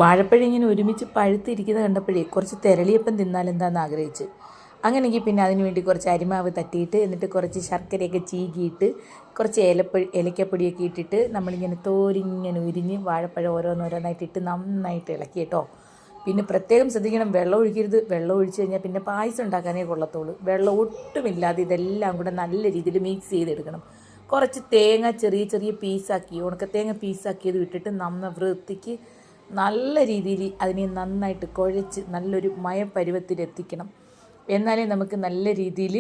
വാഴപ്പഴം ഇങ്ങനെ ഒരുമിച്ച് പഴുത്തിരിക്കുന്നത് കണ്ടപ്പോഴേ കുറച്ച് തെരളിയപ്പം തിന്നാലെന്താണെന്ന് ആഗ്രഹിച്ച്. അങ്ങനെയെങ്കിൽ പിന്നെ അതിന് വേണ്ടി കുറച്ച് അരിമാവ് തട്ടിയിട്ട് എന്നിട്ട് കുറച്ച് ശർക്കരയൊക്കെ ചീകിയിട്ട് കുറച്ച് ഏലക്കപ്പൊടിയൊക്കെ ഇട്ടിട്ട് നമ്മളിങ്ങനെ തോരിങ്ങനെ ഉരിഞ്ഞ് വാഴപ്പഴം ഓരോന്നോരോന്നായിട്ട് ഇട്ട് നന്നായിട്ട് ഇളക്കി കേട്ടോ. പിന്നെ പ്രത്യേകം ശ്രദ്ധിക്കണം, വെള്ളം ഒഴിക്കരുത്. വെള്ളം ഒഴിച്ച് കഴിഞ്ഞാൽ പിന്നെ പായസം ഉണ്ടാക്കാനേ കൊള്ളത്തുള്ളൂ. വെള്ളം ഒട്ടുമില്ലാതെ ഇതെല്ലാം കൂടെ നല്ല രീതിയിൽ മിക്സ് ചെയ്തെടുക്കണം. കുറച്ച് തേങ്ങ ചെറിയ ചെറിയ പീസാക്കി, ഉണക്കത്തേങ്ങ പീസാക്കിയത് ഇട്ടിട്ട് വൃത്തിക്ക് നല്ല രീതിയിൽ അതിനെ നന്നായിട്ട് കുഴച്ച് നല്ലൊരു മയപ്പരുവത്തിലെത്തിക്കണം. എന്നാലേ നമുക്ക് നല്ല രീതിയിൽ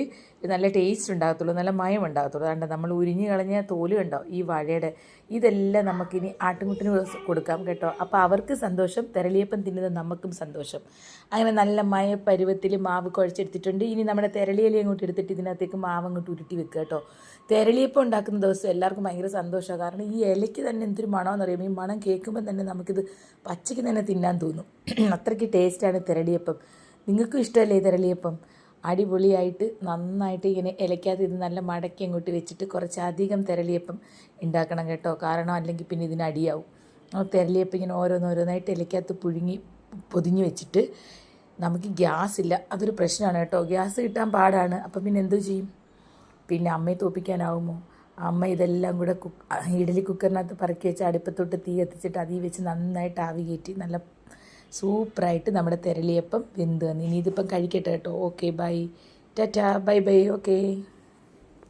നല്ല ടേസ്റ്റ് ഉണ്ടാകത്തുള്ളൂ, നല്ല മയം ഉണ്ടാകത്തുള്ളൂ. അതുകൊണ്ട് നമ്മൾ ഉരിഞ്ഞ് കളഞ്ഞ തോല് കണ്ടോ ഈ വാഴയുടെ, ഇതെല്ലാം നമുക്കിനി ആട്ടുംകുട്ടിന് കൊടുക്കാം കേട്ടോ. അപ്പോൾ അവർക്ക് സന്തോഷം, തെരളിയപ്പം തിന്നുന്നത് നമുക്കും സന്തോഷം. അങ്ങനെ നല്ല മയപ്പരുവത്തിൽ മാവ് കുഴച്ചെടുത്തിട്ടുണ്ട്. ഇനി നമ്മുടെ തെരളിയില അങ്ങോട്ട് എടുത്തിട്ട് ഇതിനകത്തേക്ക് മാവ് അങ്ങോട്ട് ഉരുട്ടി വെക്കുക കേട്ടോ. തെരളിയപ്പം ഉണ്ടാക്കുന്ന ദിവസം എല്ലാവർക്കും ഭയങ്കര സന്തോഷമാണ്. കാരണം ഈ ഇലയ്ക്ക് തന്നെ എന്തൊരു മണമെന്ന് അറിയാം. ഈ മണം കേൾക്കുമ്പോൾ തന്നെ നമുക്കിത് പച്ചയ്ക്ക് തന്നെ തിന്നാൻ തോന്നും. അത്രയ്ക്ക് ടേസ്റ്റാണ് തെരളിയപ്പം. നിങ്ങൾക്കും ഇഷ്ടമല്ലേ ഈ തെരളിയപ്പം? അടിപൊളിയായിട്ട് നന്നായിട്ട് ഇങ്ങനെ ഇലയ്ക്കകത്ത് ഇത് നല്ല മടക്കി അങ്ങോട്ട് വെച്ചിട്ട് കുറച്ചധികം തെരളിയപ്പം ഉണ്ടാക്കണം കേട്ടോ. കാരണം അല്ലെങ്കിൽ പിന്നെ ഇതിന് അടിയാവും. തെരളിയപ്പം ഇങ്ങനെ ഓരോന്നോരോന്നായിട്ട് ഇലയ്ക്കകത്ത് പൊതിഞ്ഞ് വെച്ചിട്ട്, നമുക്ക് ഗ്യാസ് ഇല്ല, അതൊരു പ്രശ്നമാണ് കേട്ടോ. ഗ്യാസ് കിട്ടാൻ പാടാണ്. അപ്പം പിന്നെ എന്തോ ചെയ്യും? പിന്നെ അമ്മയെ തോപ്പിക്കാനാവുമോ? അമ്മ ഇതെല്ലാം കൂടെ ഇഡലി കുക്കറിനകത്ത് പറക്കി വെച്ച് അടുപ്പത്തോട്ട് തീ കത്തിച്ചിട്ട് അതിൽ വെച്ച് നന്നായിട്ട് ആവി കയറ്റി നല്ല സൂപ്പറായിട്ട് നമ്മുടെ തെരളിയപ്പം വെന്ത് വന്നു. ഇനി ഇതിപ്പം കഴിക്കട്ടെ കേട്ടോ. Okay bye, Tata, bye bye, okay.